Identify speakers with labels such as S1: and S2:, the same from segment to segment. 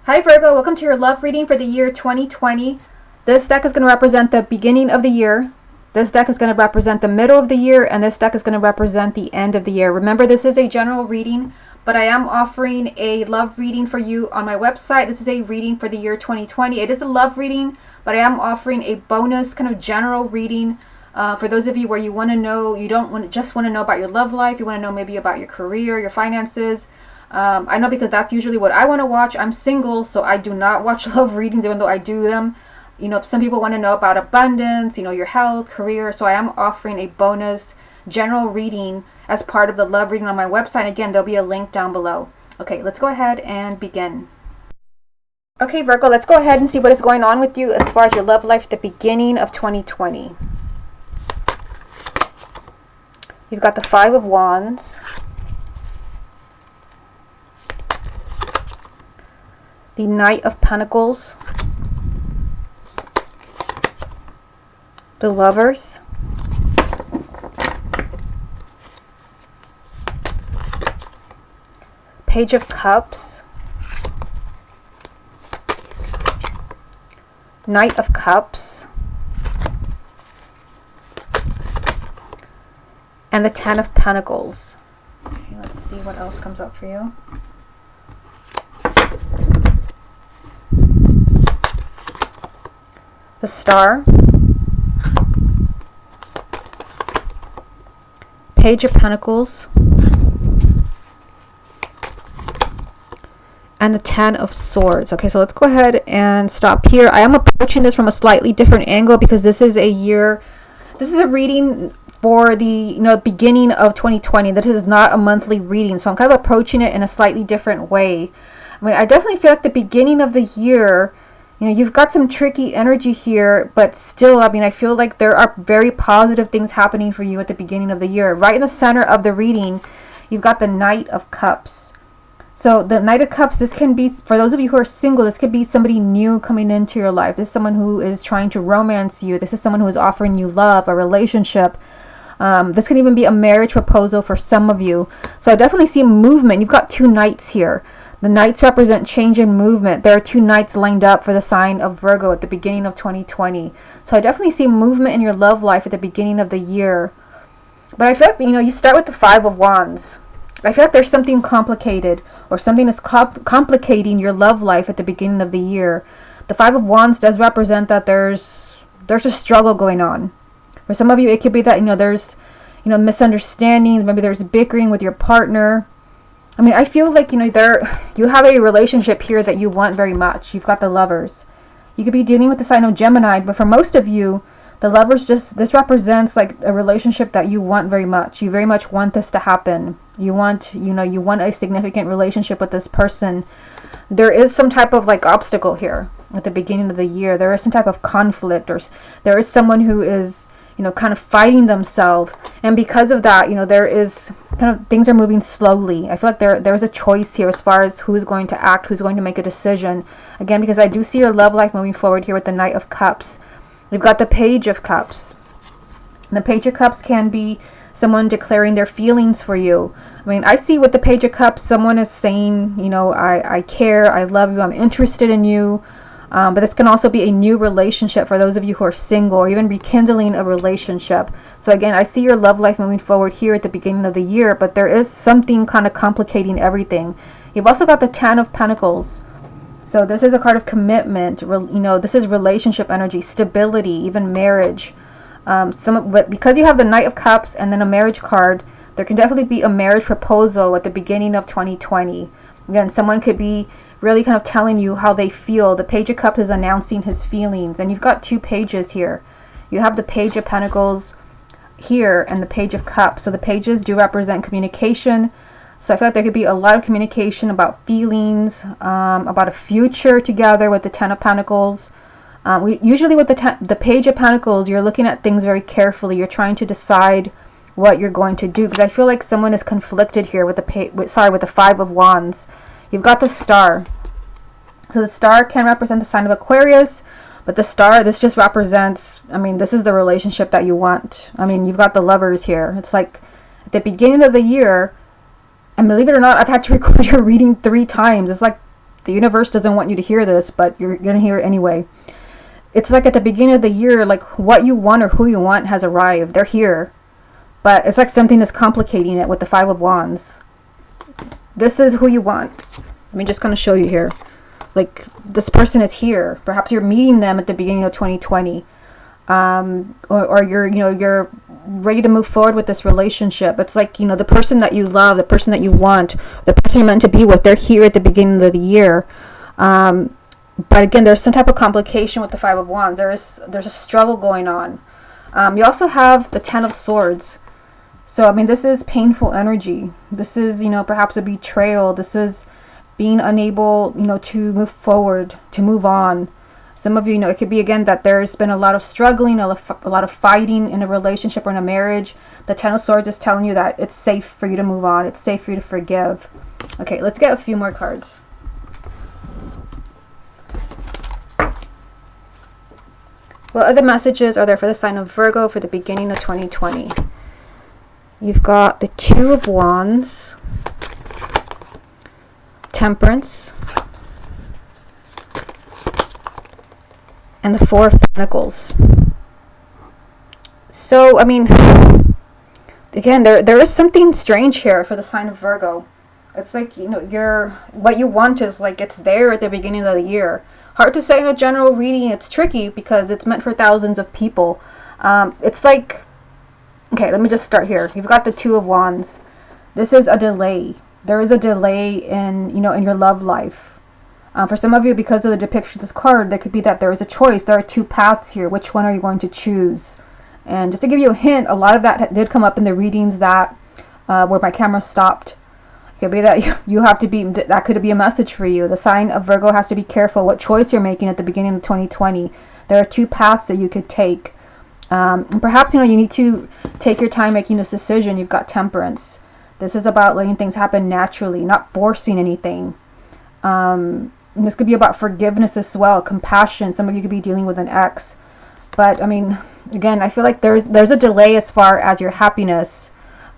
S1: Hi Virgo, welcome to your love reading for the year 2020. This deck is going to represent the beginning of the year. This deck is going to represent the middle of the year, and this deck is going to represent the end of the year. Remember, this is a general reading, but I am offering a love reading for you on my website. This is a reading for the year 2020. It is a love reading, but I am offering a bonus kind of general reading for those of you where you want to know, you don't want just want to know about your love life. You want to know maybe about your career, your finances. I know because that's usually what I want to watch. I'm single, so I do not watch love readings, even though I do them. You know, some people want to know about abundance, you know, your health, career. So I am offering a bonus general reading as part of the love reading on my website. Again, there'll be a link down below. Okay, let's go ahead and begin. Okay, Virgo, let's go ahead and see what is going on with you as far as your love life at the beginning of 2020. You've got the Five of Wands, the Knight of Pentacles, the Lovers, Page of Cups, Knight of Cups, and the Ten of Pentacles. Okay, let's see what else comes up for you. The Star, Page of Pentacles, and the Ten of Swords. Okay, so let's go ahead and stop here. I am approaching this from a slightly different angle because this is a reading for the beginning of 2020. This is not a monthly reading, so I'm kind of approaching it in a slightly different way. I mean, I definitely feel like the beginning of the year, you've got some tricky energy here, but still, I mean, I feel like there are very positive things happening for you at the beginning of the year. Right in the center of the reading, you've got the Knight of Cups. So the Knight of Cups, this can be, for those of you who are single, this could be somebody new coming into your life. This is someone who is trying to romance you. This is someone who is offering you love, a relationship. This can even be a marriage proposal for some of you. So I definitely see movement. You've got two knights here. The knights represent change and movement. There are two knights lined up for the sign of Virgo at the beginning of 2020. So I definitely see movement in your love life at the beginning of the year. But I feel like, you start with the Five of Wands. I feel like there's something complicated or something that's complicating your love life at the beginning of the year. The Five of Wands does represent that there's a struggle going on. For some of you, it could be that, there's, misunderstandings. Maybe there's bickering with your partner. I mean, I feel like, you have a relationship here that you want very much. You've got the Lovers. You could be dealing with the sign of Gemini, but for most of you, the Lovers this represents like a relationship that you want very much. You very much want this to happen. You want, you want a significant relationship with this person. There is some type of like obstacle here at the beginning of the year. There is some type of conflict, or there is someone who is, kind of fighting themselves. And because of that, there is kind of, things are moving slowly. I feel like there's a choice here as far as who's going to act, who's going to make a decision. Again, because I do see your love life moving forward here with the Knight of Cups. We've got the Page of Cups. And the Page of Cups can be someone declaring their feelings for you. I mean, I see with the Page of Cups, someone is saying, I care, I love you, I'm interested in you. But this can also be a new relationship for those of you who are single, or even rekindling a relationship. So again, I see your love life moving forward here at the beginning of the year, but there is something kind of complicating everything. You've also got the Ten of Pentacles. So this is a card of commitment. This is relationship energy, stability, even marriage. But because you have the Knight of Cups and then a marriage card, there can definitely be a marriage proposal at the beginning of 2020. Again, someone could be really kind of telling you how they feel. The Page of Cups is announcing his feelings. And you've got two pages here. You have the Page of Pentacles here and the Page of Cups. So the pages do represent communication. So I feel like there could be a lot of communication about feelings, about a future together with the Ten of Pentacles. Usually with the Page of Pentacles, you're looking at things very carefully. You're trying to decide what you're going to do. Because I feel like someone is conflicted here with the Five of Wands. You've got the Star. So the Star can represent the sign of Aquarius, but the Star, this just represents, this is the relationship that you want. You've got the Lovers here. It's like at the beginning of the year, and believe it or not, I've had to record your reading 3 times. It's like the universe doesn't want you to hear this, but you're going to hear it anyway. It's like at the beginning of the year, like what you want or who you want has arrived. They're here. But it's like something is complicating it with the Five of Wands. This is who you want. Let me just kind of show you here. Like this person is here. Perhaps you're meeting them at the beginning of 2020. Or you're ready to move forward with this relationship. It's like, the person that you love, the person that you want, the person you're meant to be with, they're here at the beginning of the year. But again, there's some type of complication with the Five of Wands. There's a struggle going on. You also have the Ten of Swords. So, this is painful energy. This is, perhaps a betrayal. This is being unable, to move forward, to move on. Some of you, it could be, again, that there's been a lot of struggling, a lot of fighting in a relationship or in a marriage. The Ten of Swords is telling you that it's safe for you to move on. It's safe for you to forgive. Okay, let's get a few more cards. What other messages are there for the sign of Virgo for the beginning of 2020? You've got the Two of Wands, Temperance, and the Four of Pentacles. So, again, there is something strange here for the sign of Virgo. It's like, what you want is like it's there at the beginning of the year. Hard to say in a general reading. It's tricky because it's meant for thousands of people. It's like, okay, let me just start here. You've got the Two of Wands. This is a delay. There is a delay in, in your love life. For some of you, because of the depiction of this card, there could be that there is a choice. There are two paths here. Which one are you going to choose? And just to give you a hint, a lot of that did come up in the readings that where my camera stopped. It could be that you have to be, that could be a message for you. The sign of Virgo has to be careful what choice you're making at the beginning of 2020. There are two paths that you could take. And perhaps, you need to take your time making this decision. You've got Temperance. This is about letting things happen naturally, not forcing anything. And this could be about forgiveness as well, compassion. Some of you could be dealing with an ex. But, again, I feel like there's a delay as far as your happiness.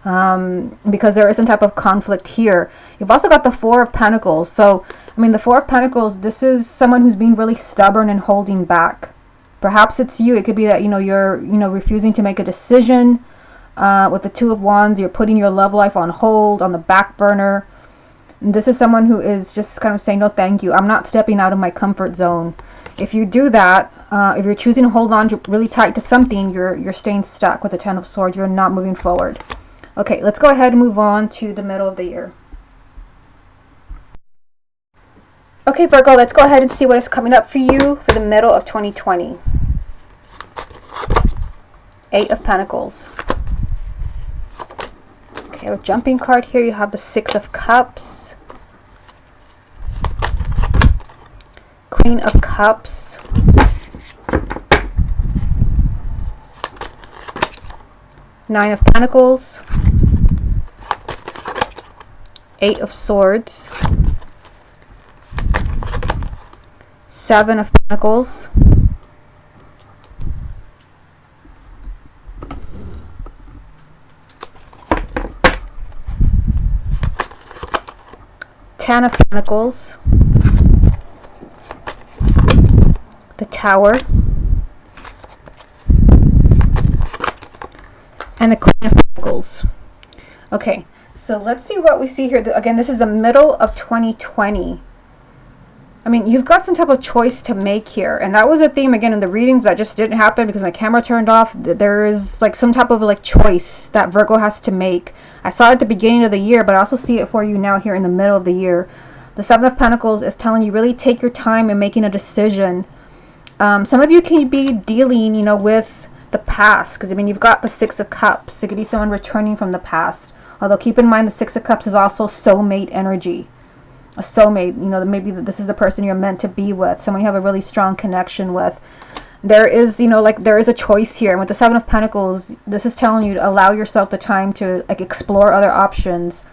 S1: Because there is some type of conflict here. You've also got the Four of Pentacles. So, the Four of Pentacles, this is someone who's being really stubborn and holding back. Perhaps it's you. It could be that, you're, refusing to make a decision. With the Two of Wands, you're putting your love life on hold, on the back burner. And this is someone who is just kind of saying, no, thank you. I'm not stepping out of my comfort zone. If you do that, if you're choosing to hold on really tight to something, you're staying stuck with the Ten of Swords. You're not moving forward. Okay, let's go ahead and move on to the middle of the year. Okay, Virgo, let's go ahead and see what is coming up for you for the middle of 2020. Eight of Pentacles. Okay, a jumping card here. You have the Six of Cups. Queen of Cups. Nine of Pentacles. Eight of Swords. Seven of Pentacles. Ten of Pentacles. The Tower. And the Queen of Pentacles. Okay, so let's see what we see here. Again, this is the middle of 2020. You've got some type of choice to make here. And that was a theme, again, in the readings that just didn't happen because my camera turned off. There is like some type of choice that Virgo has to make. I saw it at the beginning of the year, but I also see it for you now here in the middle of the year. The Seven of Pentacles is telling you really take your time in making a decision. Some of you can be dealing, with the past. Because, you've got the Six of Cups. It could be someone returning from the past. Although keep in mind the Six of Cups is also soulmate energy. A soulmate, maybe this is the person you're meant to be with. Someone you have a really strong connection with. There is, there is a choice here. And with the Seven of Pentacles, this is telling you to allow yourself the time to explore other options.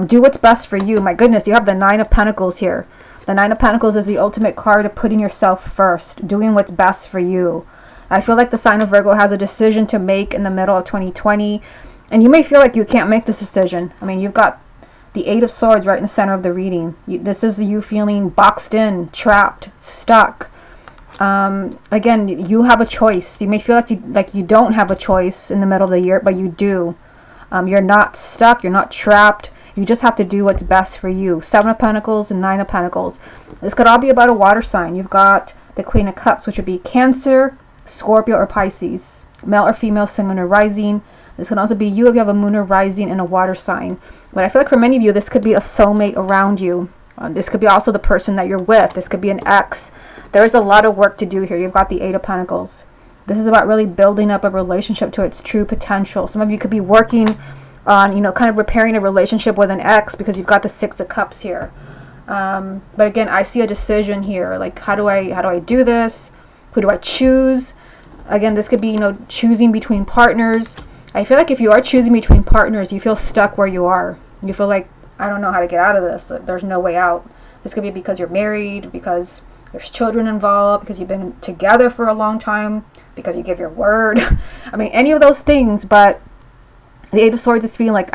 S1: Do what's best for you. My goodness, you have the Nine of Pentacles here. The Nine of Pentacles is the ultimate card of putting yourself first, doing what's best for you. I feel like the sign of Virgo has a decision to make in the middle of 2020. And you may feel like you can't make this decision. You've got The Eight of Swords right in the center of the reading. This is you feeling boxed in, trapped, stuck. Again, you have a choice. You may feel like you don't have a choice in the middle of the year, but you do. You're not stuck. You're not trapped. You just have to do what's best for you. Seven of Pentacles and Nine of Pentacles. This could all be about a water sign. You've got the Queen of Cups, which would be Cancer, Scorpio, or Pisces. Male or female, sun, moon, or rising. This can also be you if you have a moon or rising in a water sign. But I feel like for many of you, this could be a soulmate around you. This could be also the person that you're with. This could be an ex. There is a lot of work to do here. You've got the Eight of Pentacles. This is about really building up a relationship to its true potential. Some of you could be working on, kind of repairing a relationship with an ex because you've got the Six of Cups here. But again, I see a decision here. Like, how do I do this? Who do I choose? Again, this could be, choosing between partners. I feel like if you are choosing between partners, you feel stuck where you are. You feel like, I don't know how to get out of this. There's no way out. This could be because you're married, because there's children involved, because you've been together for a long time, because you give your word. I mean, any of those things, but the Eight of Swords is feeling like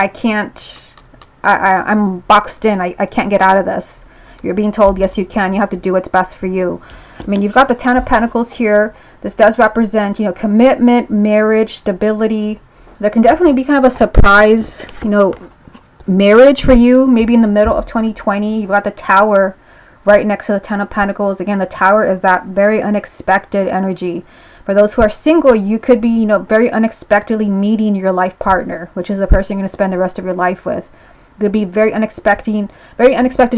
S1: I'm boxed in. I can't get out of this. You're being told, yes, you can. You have to do what's best for you. I mean, you've got the Ten of Pentacles here. This does represent, commitment, marriage, stability. There can definitely be kind of a surprise, marriage for you, maybe in the middle of 2020. You've got the Tower right next to the Ten of Pentacles. Again, the Tower is that very unexpected energy. For those who are single, you could be, very unexpectedly meeting your life partner, which is the person you're going to spend the rest of your life with. Could be very unexpected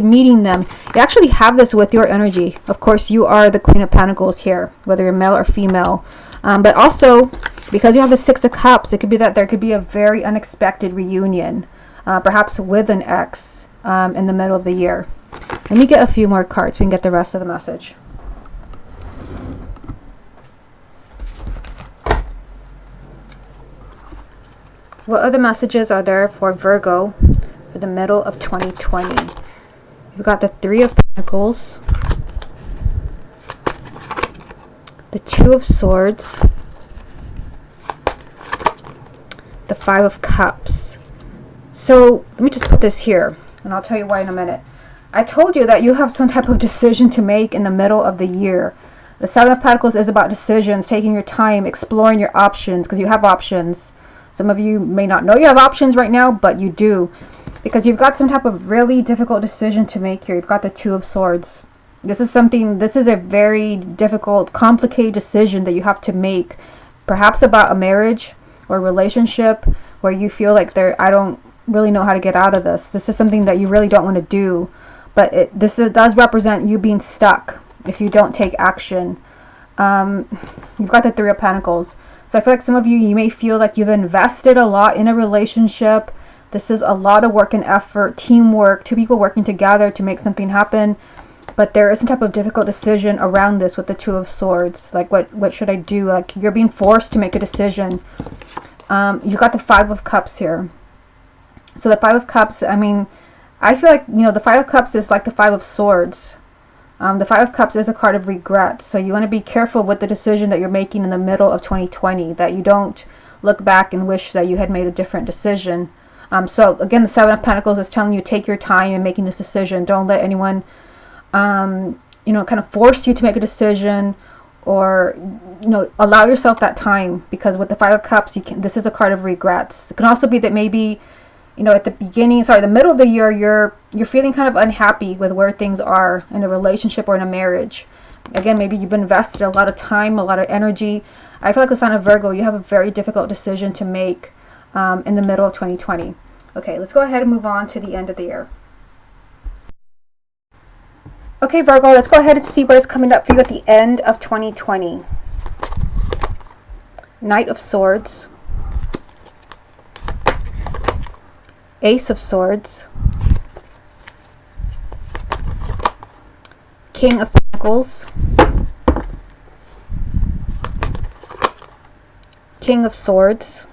S1: meeting them. You actually have this with your energy. Of course, you are the Queen of Pentacles here, whether you're male or female. But also, because you have the Six of Cups, it could be that there could be a very unexpected reunion, perhaps with an ex in the middle of the year. Let me get a few more cards so we can get the rest of the message. What other messages are there for Virgo for the middle of 2020? We've got the Three of Pentacles, the Two of Swords, the Five of Cups. So let me just put this here, and I'll tell you why in a minute. I told you that you have some type of decision to make in the middle of the year. The Seven of Pentacles is about decisions, taking your time, exploring your options, because you have options. Some of you may not know you have options right now, but you do, because you've got some type of really difficult decision to make here. You've got the Two of Swords. This is a very difficult, complicated decision that you have to make, perhaps about a marriage or a relationship where you feel like I don't really know how to get out of this. This is something that you really don't want to do, but this does represent you being stuck if you don't take action. You've got the Three of Pentacles. So I feel like some of you may feel like you've invested a lot in a relationship. This is a lot of work and effort, teamwork, two people working together to make something happen. But there is some type of difficult decision around this with the Two of Swords. Like, what should I do? Like, you're being forced to make a decision. You've got the Five of Cups here. So the Five of Cups, I mean, I feel like, the Five of Cups is like the Five of Swords. The Five of Cups is a card of regret. So you want to be careful with the decision that you're making in the middle of 2020, that you don't look back and wish that you had made a different decision. So again, the Seven of Pentacles is telling you, take your time in making this decision. Don't let anyone, kind of force you to make a decision, or, allow yourself that time, because with the Five of Cups, this is a card of regrets. It can also be that maybe, at the middle of the year, you're feeling kind of unhappy with where things are in a relationship or in a marriage. Again, maybe you've invested a lot of time, a lot of energy. I feel like the sign of Virgo, you have a very difficult decision to make in the middle of 2020. Okay, let's go ahead and move on to the end of the year. Okay, Virgo, let's go ahead and see what is coming up for you at the end of 2020. Knight of Swords, Ace of Swords, King of Pentacles, King of Swords,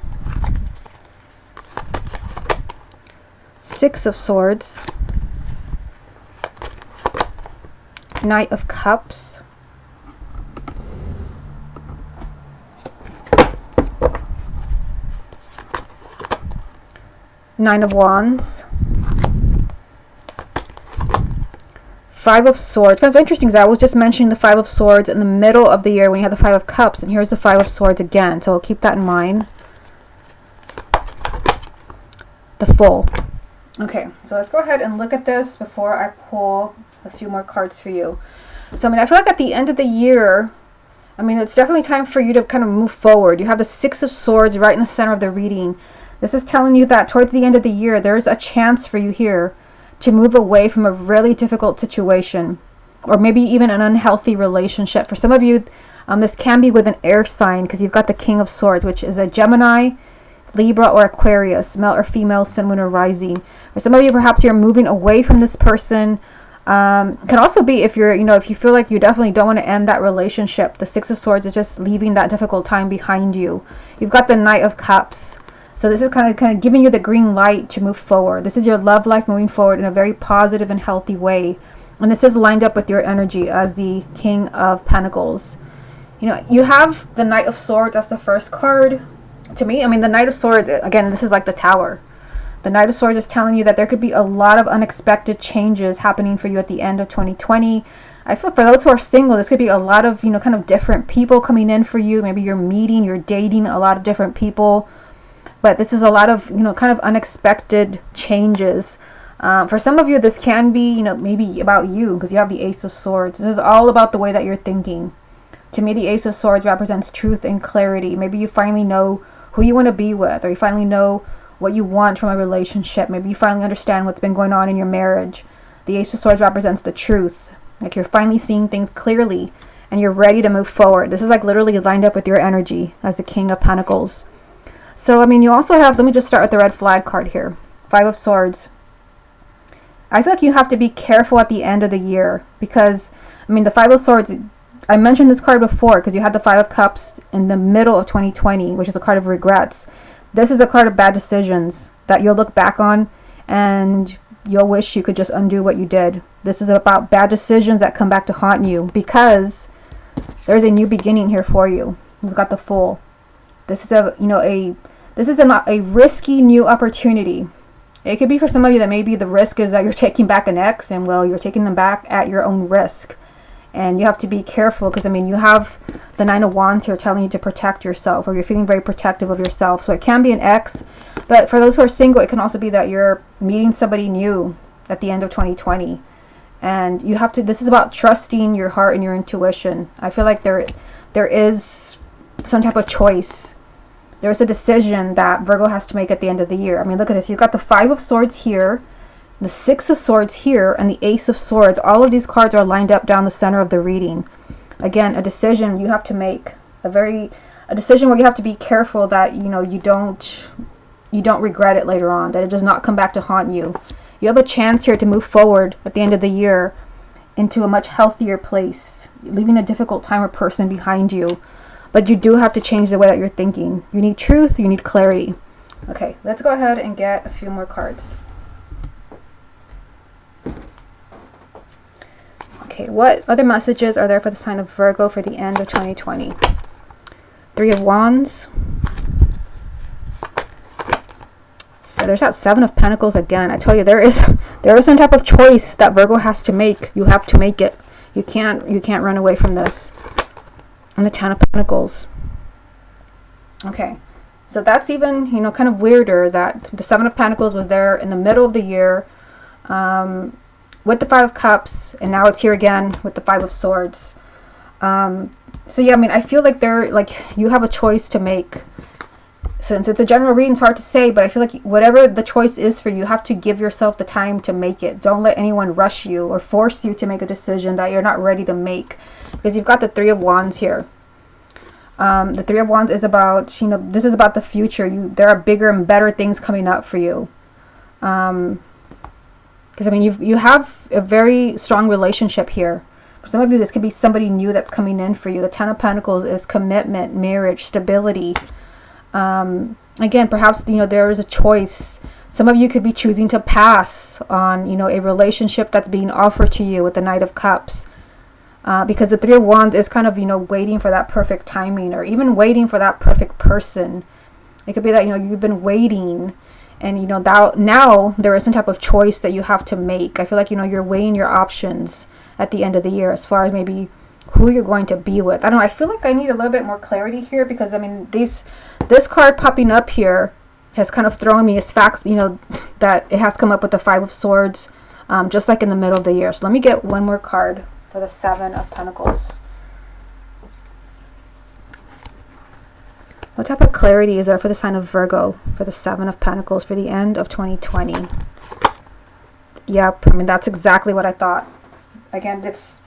S1: Six of Swords, Knight of Cups, Nine of Wands, Five of Swords. Kind of interesting because I was just mentioning the Five of Swords in the middle of the year when you had the Five of Cups, and here's the Five of Swords again. So keep that in mind. The Fool. Okay, so let's go ahead and look at this before I pull a few more cards for you. So, I mean, I feel like at the end of the year, I mean, it's definitely time for you to kind of move forward. You have the Six of Swords right in the center of the reading. This is telling you that towards the end of the year, there's a chance for you here to move away from a really difficult situation, or maybe even an unhealthy relationship. For some of you, this can be with an air sign because you've got the King of Swords, which is a Gemini, Libra, or Aquarius, male or female, sun, moon, or rising. For some of you, perhaps you're moving away from this person. Can also be if you're, if you feel like you definitely don't want to end that relationship. The Six of Swords is just leaving that difficult time behind you. You've got the Knight of Cups. So this is kind of giving you the green light to move forward. This is your love life moving forward in a very positive and healthy way. And this is lined up with your energy as the King of Pentacles. You have the Knight of Swords as the first card. To me, I mean, the Knight of Swords, again, this is like the Tower. The Knight of Swords is telling you that there could be a lot of unexpected changes happening for you at the end of 2020. I feel for those who are single, this could be a lot of, kind of different people coming in for you. Maybe you're dating a lot of different people. But this is a lot of, kind of unexpected changes. For some of you, this can be, maybe about you because you have the Ace of Swords. This is all about the way that you're thinking. To me, the Ace of Swords represents truth and clarity. Maybe you finally know who you want to be with, or you finally know what you want from a relationship. Maybe you finally understand what's been going on in your marriage. The Ace of Swords represents the truth. Like you're finally seeing things clearly and you're ready to move forward. This is like literally lined up with your energy as the King of Pentacles. So, I mean, you also have, let me just start with the red flag card here. Five of Swords. I feel like you have to be careful at the end of the year because, I mean, the Five of Swords, I mentioned this card before because you had the Five of Cups in the middle of 2020, which is a card of regrets. This is a card of bad decisions that you'll look back on and you'll wish you could just undo what you did. This is about bad decisions that come back to haunt you because there's a new beginning here for you. You've got the Fool. This is a risky new opportunity. It could be for some of you that maybe the risk is that you're taking back an ex, and well, you're taking them back at your own risk. And you have to be careful because, I mean, you have the Nine of Wands here telling you to protect yourself, or you're feeling very protective of yourself. So it can be an ex, but for those who are single, it can also be that you're meeting somebody new at the end of 2020. And you have to, this is about trusting your heart and your intuition. I feel like there is some type of choice. There's a decision that Virgo has to make at the end of the year. I mean, look at this. You've got the Five of Swords here, the Six of Swords here, and the Ace of Swords. All of these cards are lined up down the center of the reading. Again, a decision you have to make. A decision where you have to be careful that, you don't regret it later on, that it does not come back to haunt you. You have a chance here to move forward at the end of the year into a much healthier place, leaving a difficult time or person behind you. But you do have to change the way that you're thinking. You need truth, you need clarity. Okay, let's go ahead and get a few more cards. Okay, what other messages are there for the sign of Virgo for the end of 2020? Three of Wands. So there's that Seven of Pentacles again. I tell you, there is some type of choice that Virgo has to make. You have to make it. You can't run away from this. And the Ten of Pentacles. Okay, so that's even, kind of weirder that the Seven of Pentacles was there in the middle of the year with the Five of Cups, and now it's here again with the Five of Swords. So yeah, I mean, I feel like you have a choice to make. Since it's a general reading, it's hard to say, but I feel like whatever the choice is for you, you have to give yourself the time to make it. Don't let anyone rush you or force you to make a decision that you're not ready to make. Because you've got the Three of Wands here. The Three of Wands is about, this is about the future. There are bigger and better things coming up for you. Because, I mean, you have a very strong relationship here. For some of you, this could be somebody new that's coming in for you. The Ten of Pentacles is commitment, marriage, stability. Again, perhaps, there is a choice. Some of you could be choosing to pass on, a relationship that's being offered to you with the Knight of Cups. Because the Three of Wands is kind of, waiting for that perfect timing, or even waiting for that perfect person. It could be that, you've been waiting And you know that now there is some type of choice that you have to make. I feel like, you know, you're weighing your options at the end of the year as far as maybe who you're going to be with. I don't know, I feel like I need a little bit more clarity here, because I mean this card popping up here has kind of thrown me as facts, you know, that it has come up with the Five of Swords, just like in the middle of the year. So let me get one more card for the Seven of Pentacles. What type of clarity is there for the sign of Virgo for the Seven of Pentacles for the end of 2020? Yep, I mean that's exactly what I thought. Again, it's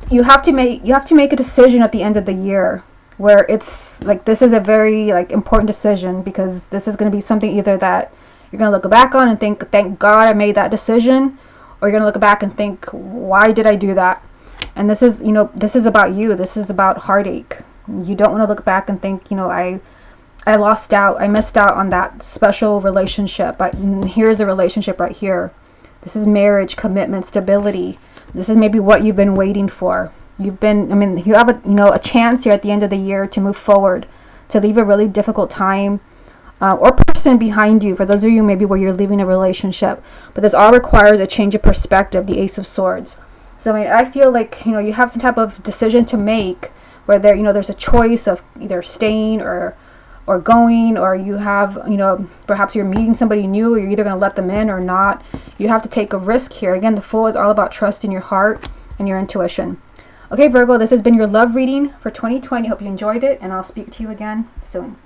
S1: you have to make a decision at the end of the year, where it's like this is a very like important decision, because this is going to be something either that you're going to look back on and think, thank God I made that decision, or you're going to look back and think, why did I do that? And this is, you know, this is about you. This is about heartache. You don't want to look back and think, you know, I lost out, I missed out on that special relationship, but here's the relationship right here. This is marriage, commitment, stability. This is maybe what you've been waiting for. You've been, I mean, you have a, you know, a chance here at the end of the year to move forward, to leave a really difficult time or person behind you. For those of you maybe where you're leaving a relationship, but this all requires a change of perspective, the Ace of Swords. So I mean, I feel like, you know, you have some type of decision to make, where there, you know, there's a choice of either staying or going, or you have, you know, perhaps you're meeting somebody new, or you're either going to let them in or not. You have to take a risk here. Again, the Fool is all about trusting your heart and your intuition. Okay, Virgo, this has been your love reading for 2020. Hope you enjoyed it, and I'll speak to you again soon.